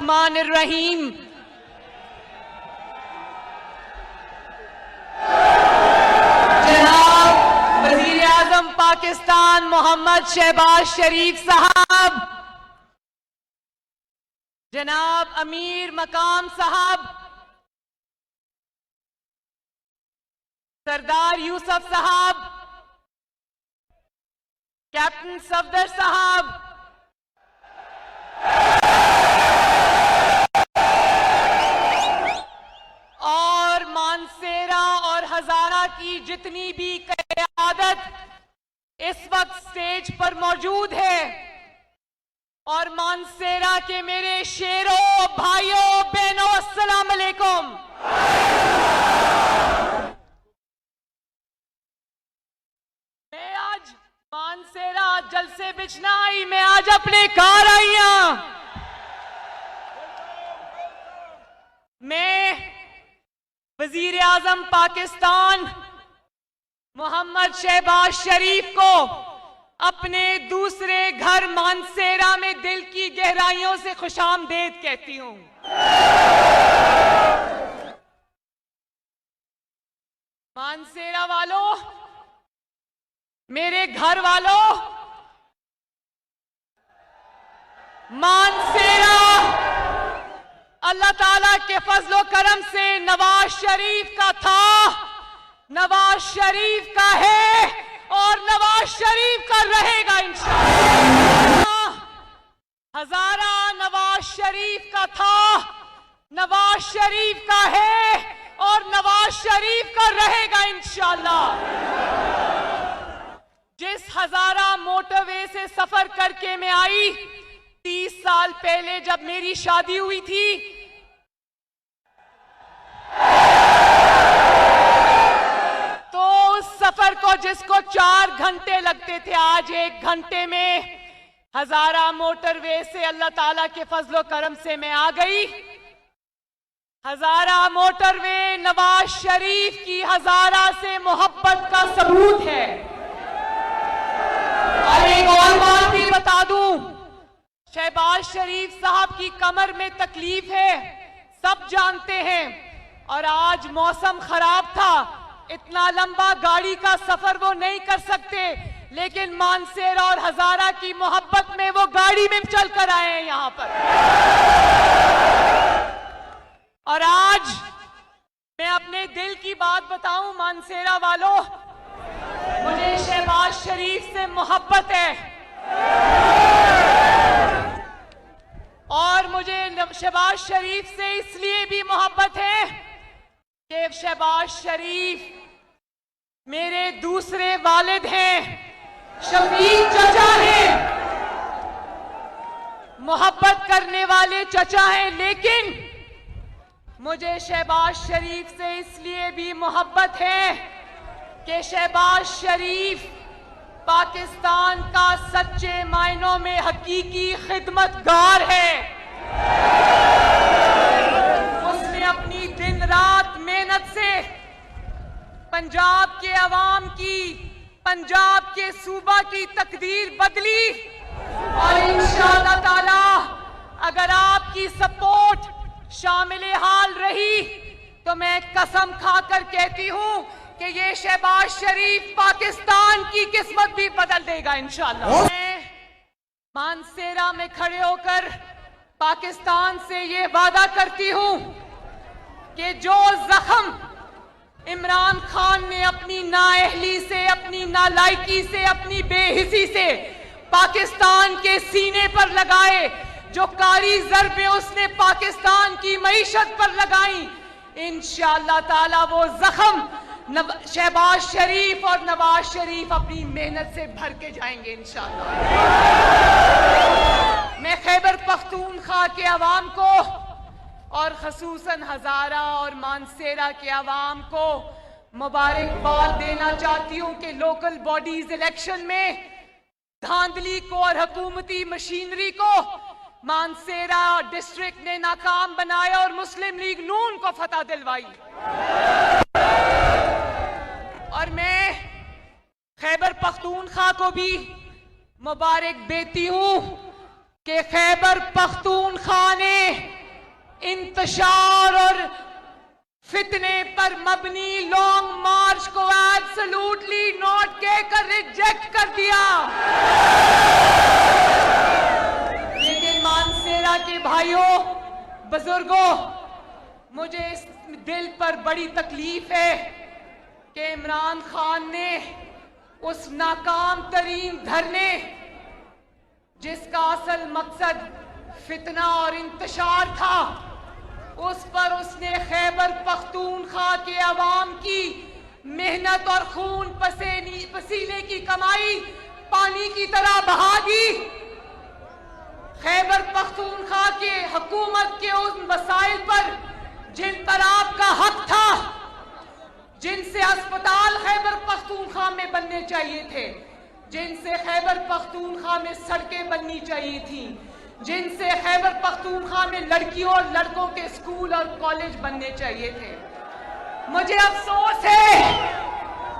बिस्मिल्लाहिर्रहमानिर्रहीम। जनाब वजीर आजम पाकिस्तान मोहम्मद शहबाज शरीफ साहब, जनाब अमीर मकाम साहब, सरदार यूसुफ साहब, कैप्टन सफदर साहब, और मानसेरा और हजारा की जितनी भी क़यादत इस वक्त स्टेज पर मौजूद है, और मानसेरा के मेरे शेरों, भाइयों, बहनों, अस्सलाम अलैकुम। मैं आज मानसेरा जलसे बिछना आई, मैं आज अपने घर आई हूं। मैं वजीर आजम पाकिस्तान मोहम्मद शहबाज शरीफ को अपने दूसरे घर मानसेरा में दिल की गहराइयों से खुशामदीद कहती हूं। मानसेरा वालों, मेरे घर वालों, मानसेरा अल्लाह ताला के फजलो करम से नवाज शरीफ का था, नवाज शरीफ का है और नवाज शरीफ का रहेगा इंशाअल्लाह। हजारा नवाज शरीफ का था, नवाज शरीफ का है और नवाज शरीफ का रहेगा इंशाअल्लाह। जिस हजारा मोटरवे से सफर करके मैं आई 30 साल पहले जब मेरी शादी हुई थी, तो उस सफर को जिसको 4 घंटे लगते थे, आज 1 घंटे में हजारा मोटरवे से अल्लाह ताला के फजलो करम से मैं आ गई। हजारा मोटरवे नवाज शरीफ की हजारा से मोहब्बत का सबूत है। और एक और बात भी बता दूं, शहबाज शरीफ साहब की कमर में तकलीफ है, सब जानते हैं, और आज मौसम खराब था, इतना लंबा गाड़ी का सफर वो नहीं कर सकते, लेकिन मानसेरा और हजारा की मोहब्बत में वो गाड़ी में चलकर आए हैं यहां पर। और आज मैं अपने दिल की बात बताऊं मानसेरा वालों, मुझे शहबाज शरीफ से मोहब्बत है, और मुझे शहबाज शरीफ से इसलिए भी मोहब्बत है कि शहबाज शरीफ मेरे दूसरे वालिद हैं, शफीक चचा हैं, मोहब्बत करने वाले चचा हैं। लेकिन मुझे शहबाज शरीफ से इसलिए भी मोहब्बत है कि शहबाज शरीफ पाकिस्तान का सच्चे मायनों में हकीकी खिदमतगार है। उसने अपनी दिन रात मेहनत से पंजाब के अवाम की, पंजाब के सूबा की तकदीर बदली, और इंशाअल्लाह ताला अगर आपकी सपोर्ट शामिल हाल रही तो मैं कसम खाकर कहती हूं कि ये शहबाज शरीफ पाकिस्तान की किस्मत भी बदल देगा इंशाअल्लाह। मैं मानसेरा में खड़े होकर पाकिस्तान से ये वादा करती हूं कि जो जख्म इमरान खान ने अपनी नाअहली से, अपनी नालायकी से, अपनी बेहिसी से पाकिस्तान के सीने पर लगाए, जो कारी ज़रबे उसने पाकिस्तान की मईशत पर लगाई, इंशाअल्लाह ताला वो जख्म शहबाज शरीफ और नवाज शरीफ अपनी मेहनत से भर के जाएंगे इंशाअल्लाह। मैं खैबर पख्तूनख्वा के अवाम को और खसूसन हजारा और मानसेरा के अवाम को मुबारकबाद देना चाहती हूं कि लोकल बॉडीज इलेक्शन में धांधली को और हुकूमती मशीनरी को मानसेरा डिस्ट्रिक्ट ने नाकाम बनाया और मुस्लिम लीग नून को फतह दिलवाई। और मैं खैबर पख्तूनख्वा को भी मुबारक देती हूं कि खैबर पख्तूनख्वा ने इंतशार और फितने पर मबनी लॉन्ग मार्च को एब्सोल्युटली नॉट कहकर रिजेक्ट कर दिया। लेकिन मानसेरा के भाइयों, बुजुर्गों, मुझे इस दिल पर बड़ी तकलीफ है कि इमरान खान ने उस नाकाम तरीन धरने, जिसका असल मकसद फितना और इंतशार था, उस पर उसने खैबर पख्तूनख्वा के अवाम की मेहनत और खून पसीने की कमाई पानी की तरह बहा दी। खैबर पख्तूनख्वा के हुकूमत के उन मसाइल पर जिन पर आपका हक था, जिनसे अस्पताल खैबर पख्तूनख्वा में बनने चाहिए थे, जिनसे खैबर पख्तूनख्वा में सड़कें बननी चाहिए थी, जिनसे खैबर पख्तूनख्वा में लड़कियों और लड़कों के स्कूल और कॉलेज बनने चाहिए थे, मुझे अफसोस है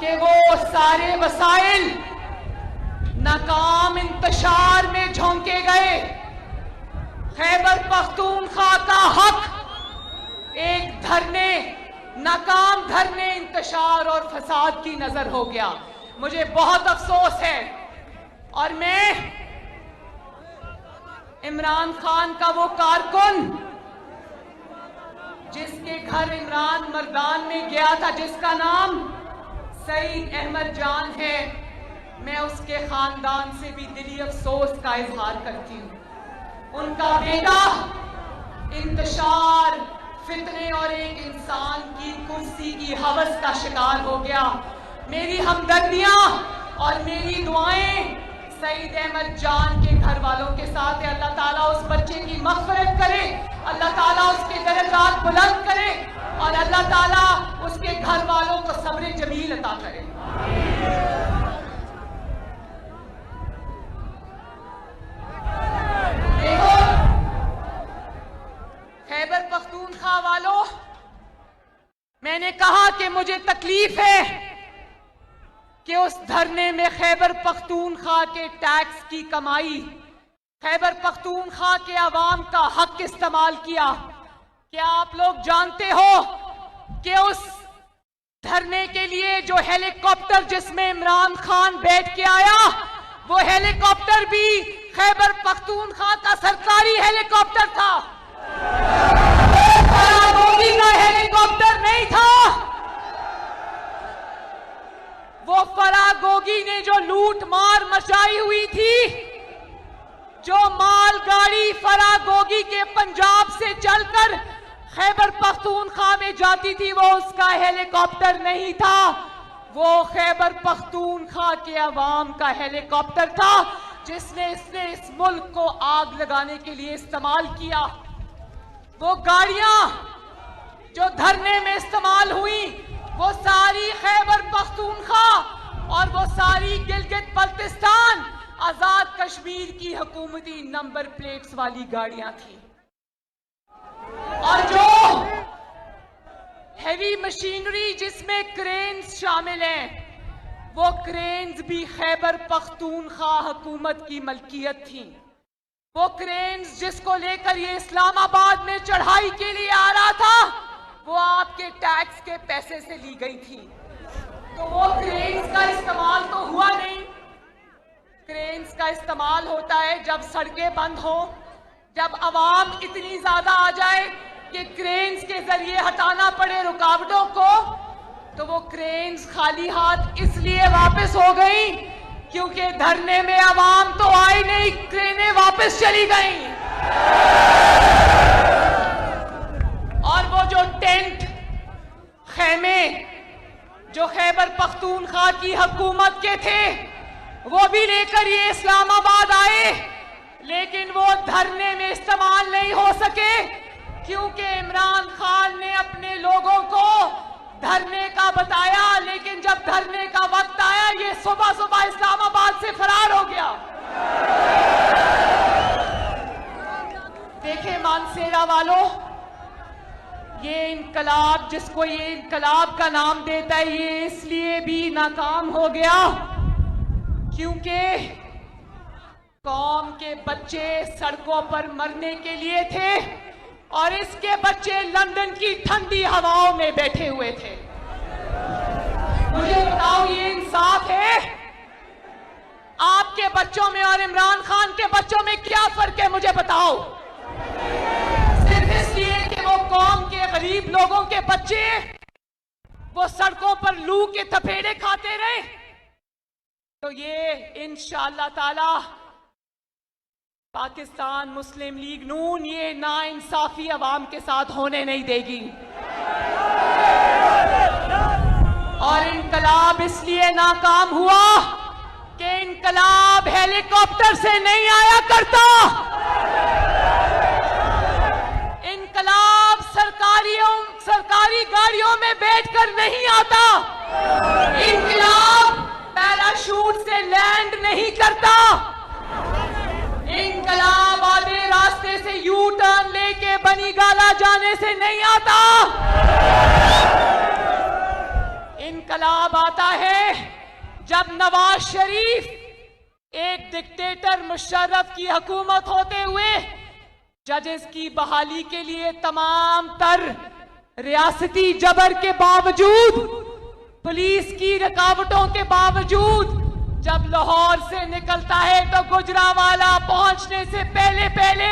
कि वो सारे वसाइल नाकाम इंतशार में झोंके गए। खैबर पख्तूनख्वा का हक एक धरने, नाकाम धरने, इंतशार और फसाद की नजर हो गया। मुझे बहुत अफसोस है और मैं इमरान खान का वो कारकुन जिसके घर इमरान मर्दान में गया था, जिसका नाम सईद अहमद जान है, मैं उसके खानदान से भी दिली अफसोस का इजहार करती हूँ। उनका बेटा इंतशार, फितने और एक इंसान की कुर्सी की हवस का शिकार हो गया। मेरी हमदर्दियां और मेरी दुआएं सईद अहमद जान के घर वालों के साथ है। अल्लाह ताला उस बच्चे की मग़फ़िरत करे, अल्लाह ताला उसके दर्जात बुलंद करे और अल्लाह ताला उसके घर वालों को सब्र जमील अता करे। देखो खैबर पख्तूनख्वा वालों, मैंने कहा कि मुझे तकलीफ है कि उस धरने में खैबर पख्तूनख्वा के टैक्स की कमाई, खैबर पख्तूनख्वा के अवाम का हक इस्तेमाल किया। क्या आप लोग जानते हो कि उस धरने के लिए जो हेलीकॉप्टर जिसमें इमरान खान बैठ के आया, वो हेलीकॉप्टर भी खैबर पख्तूनख्वा का सरकारी हेलीकॉप्टर था, फरागोगी का हेलीकॉप्टर नहीं था। वो फरागोगी ने जो लूट मार मचाई हुई थी, जो मालगाड़ी फरागोगी के पंजाब से चलकर खैबर पख्तूनख्वा में जाती थी, वो उसका हेलीकॉप्टर नहीं था, वो खैबर पख्तूनख्वा के अवाम का हेलीकॉप्टर था, जिसने इस मुल्क को आग लगाने के लिए इस्तेमाल किया। वो गाड़ियां जो धरने में इस्तेमाल हुई, वो सारी खैबर पख्तूनख्वा और वो सारी गिलगित बल्तिस्तान आजाद कश्मीर की हुकूमती नंबर प्लेट्स वाली गाड़ियां थी। और जो हैवी मशीनरी जिसमें क्रेन्स शामिल हैं, वो क्रेन्स भी खैबर पख्तूनख्वा हुकूमत की मलकियत थी। वो क्रेन्स जिसको लेकर ये इस्लामाबाद में चढ़ाई के लिए आ रहा था, वो आपके टैक्स के पैसे से ली गई थी। तो वो क्रेन्स का इस्तेमाल तो हुआ नहीं। क्रेन्स का इस्तेमाल होता है जब सड़कें बंद हो, जब आवाम इतनी ज्यादा आ जाए कि क्रेन्स के जरिए हटाना पड़े रुकावटों को। तो वो क्रेन्स खाली हाथ इसलिए वापस हो गई क्योंकि धरने में आवाम तो आई नहीं, क्रेनें वापस चली गई। और वो जो टेंट, खेमे जो खैबर पख्तूनख्वा की हुकूमत के थे, वो भी लेकर ये इस्लामाबाद आए, लेकिन वो धरने में इस्तेमाल नहीं हो सके क्योंकि इमरान खान ने अपने लोगों को धरने का बताया, लेकिन जब धरने का वक्त आया, ये सुबह सुबह इस्लामाबाद से फरार हो गया। देखे मानसेरा वालों, ये इनकलाब जिसको ये इनकलाब का नाम देता है, ये इसलिए भी नाकाम हो गया क्योंकि कौम के बच्चे सड़कों पर मरने के लिए थे, और इसके बच्चे लंदन की ठंडी हवाओं में बैठे हुए थे। मुझे बताओ, ये इंसाफ है? आपके बच्चों में और इमरान खान के बच्चों में क्या फर्क है, मुझे बताओ। सिर्फ इसलिए कि वो कौम के गरीब लोगों के बच्चे वो सड़कों पर लू के थपेड़े खाते रहे। तो ये इंशाअल्लाह ताला पाकिस्तान मुस्लिम लीग नून ये नाइंसाफी अवाम के साथ होने नहीं देगी। और इनकलाब इसलिए नाकाम हुआ कि इनकलाब हेलीकॉप्टर से नहीं आया करता। इनकलाब सरकारी गाड़ियों में बैठकर नहीं आता। इनकलाब पैराशूट से लैंड नहीं करता। इनकलाब आधे रास्ते से यू टर्न लेके बनी गाला जाने से नहीं आता। इनकलाब आता है जब नवाज शरीफ एक डिक्टेटर मुशर्रफ की हुकूमत होते हुए जजेस की बहाली के लिए तमाम तर रियासती जबर के बावजूद, पुलिस की रुकावटों के बावजूद जब लाहौर से निकलता है तो गुजरावाला पहुंचने से पहले पहले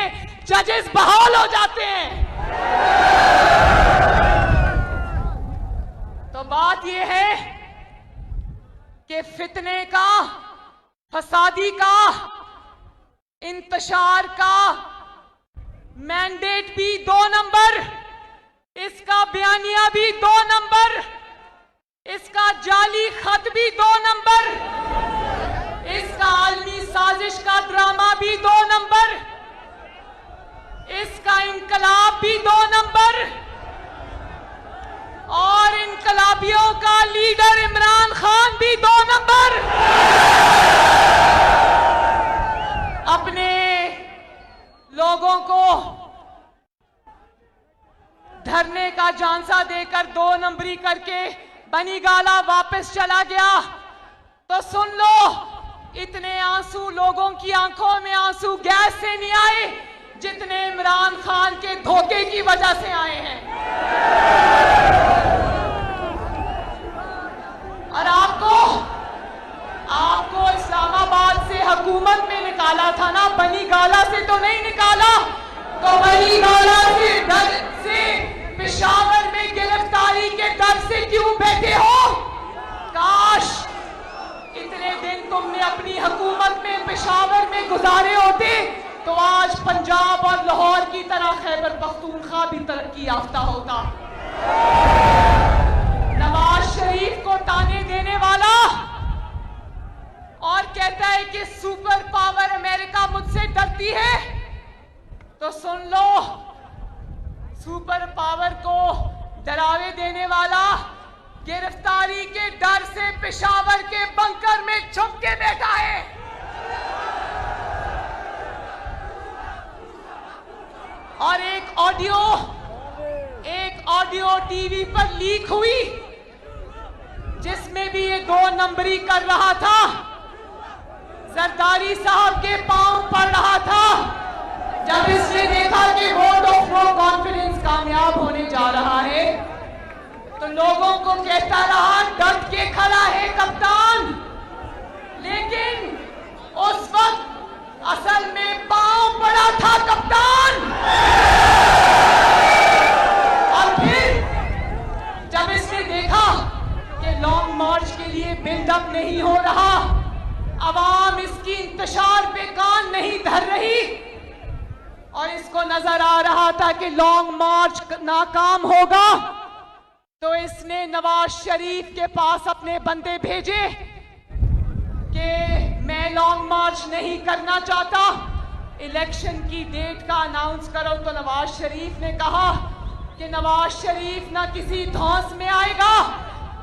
जजेस बहाल हो जाते हैं। तो बात यह है कि फितने का, फसादी का, इंतशार का मैंडेट भी 2 नंबर, इसका बयानिया भी 2 नंबर, इसका जाली खत भी 2 नंबर, इसका आलमी साजिश का ड्रामा भी 2 नंबर, इसका इनकलाब भी 2 नंबर, और इनकलाबियों का लीडर इमरान खान भी 2 नंबर। अपने लोगों को धरने का झांसा देकर 2 नंबरी करके बनी गाला वापस चला गया। तो सुन लो, इतने आंसू लोगों की आंखों में आंसू गैस से नहीं आए जितने इमरान खान के धोखे की वजह से आए हैं। और आपको इस्लामाबाद से हुकूमत में निकाला था ना, बनी गाला से तो नहीं निकाला। तो बनी गाला से पेशावर में गिरफ्तारी के डर से क्यों बैठे हो? काश इतने दिन तुमने अपनी हुकूमत में पेशावर में गुजारे होते तो आज पंजाब और लाहौर की तरह खैबर पख्तूनख्वा भी तरक्की याफ्ता होता। नवाज शरीफ को ताने देने वाला और कहता है कि सुपर पावर अमेरिका मुझसे डरती है। तो सुन लो, सुपर पावर को डरावे देने वाला गिरफ्तारी के डर से पेशावर के बंकर में छुप के बैठा है। और एक ऑडियो टीवी पर लीक हुई जिसमें भी ये 2 नंबरी कर रहा था, जरदारी साहब के पांव पड़ रहा था। जब इसने देखा कि वोट ऑफ नो कॉन्फिडेंस कामयाब होने जा रहा है तो लोगों को कहता रहा डट के खड़ा है कप्तान, लेकिन उस वक्त असल में पांव पड़ा था कप्तान। और फिर जब इसने देखा कि लॉन्ग मार्च के लिए बिल्डअप नहीं हो रहा, अवाम इसकी इंतशार पे कान नहीं धर रही और इसको नजर आ रहा था कि लॉन्ग मार्च नाकाम होगा, तो इसने नवाज शरीफ के पास अपने बंदे भेजे कि मैं लॉन्ग मार्च नहीं करना चाहता, इलेक्शन की डेट का अनाउंस करो। तो नवाज शरीफ ने कहा कि नवाज शरीफ ना किसी धौंस में आएगा,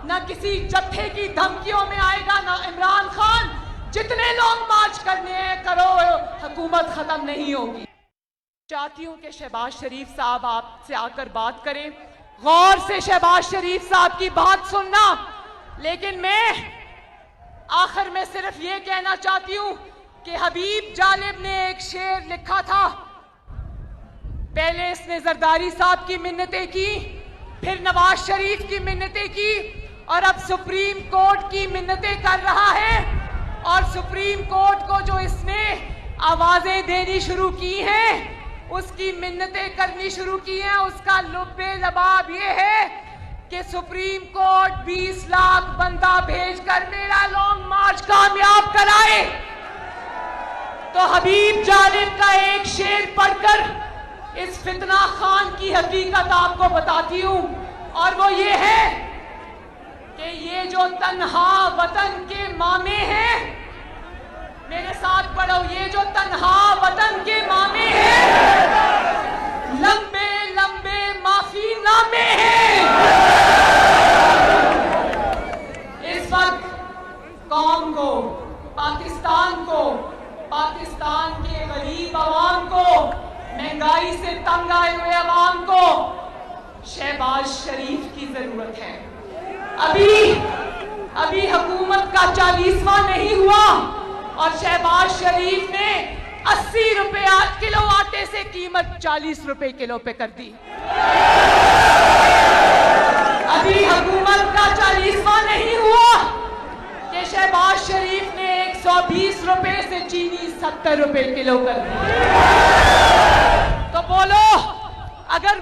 ना किसी जत्थे की धमकियों में आएगा, ना इमरान खान, जितने लॉन्ग मार्च करने हैं करो, हुकूमत खत्म नहीं होगी। चाहती हूं कि शहबाज शरीफ साहब आपसे आकर बात करें, गौर से शहबाज शरीफ साहब की बात सुनना। लेकिन मैं आखिर में सिर्फ ये कहना चाहती हूं कि हबीब जालिब ने एक शेर लिखा था पहले इसने जरदारी साहब की मिन्नतें की, फिर नवाज शरीफ की मिन्नतें की और अब सुप्रीम कोर्ट की मिन्नतें कर रहा है। और सुप्रीम कोर्ट को जो इसने आवाजें देनी शुरू की हैं, उसकी मिन्नतें करनी शुरू की हैं, उसका लुब्बे लबाब ये है कि सुप्रीम कोर्ट 20 लाख बंदा भेजकर मेरा लॉन्ग मार्च कामयाब कराए। तो हबीब जालिब का एक शेर पढ़कर इस फितना खान की हकीकत आपको बताती हूं, और वो ये है कि ये जो तन्हा वतन के मामे हैं, मेरे साथ पढ़ो, ये जो तन्हा वतन के मामे हैं, लंबे लंबे माफी नामे हैं। इस वक्त कौम को, पाकिस्तान को, पाकिस्तान के गरीब अवाम को, महंगाई से तंग आए हुए अवाम को शहबाज शरीफ की जरूरत है। अभी हुकूमत का 40वां नहीं हुआ और शहबाज शरीफ ने 80 रुपए किलो आटे से कीमत 40 रुपए किलो पे कर दी। अभी हुकूमत का 40वां नहीं हुआ कि शहबाज शरीफ ने 120 रुपए से चीनी 70 रुपए किलो कर दी। तो बोलो, अगर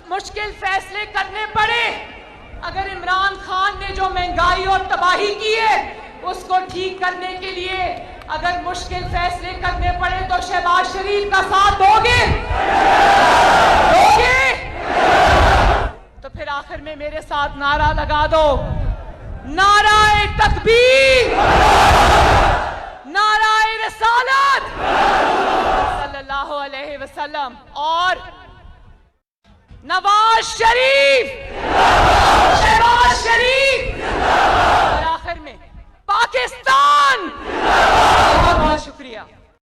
मुश्किल फैसले करने पड़े, अगर इमरान खान ने जो महंगाई और तबाही की है उसको ठीक करने के लिए अगर मुश्किल फैसले करने पड़े तो शहबाज शरीफ का साथ दोगे? तो फिर आखिर में मेरे साथ नारा लगा दो, नाराए तकबीर, नाराए रिसालत सल्लल्लाहु अलैहि वसल्लम और नवाज शरीफ, शहबाज शरीफ और आखिर में पाकिस्तान। बहुत बहुत शुक्रिया।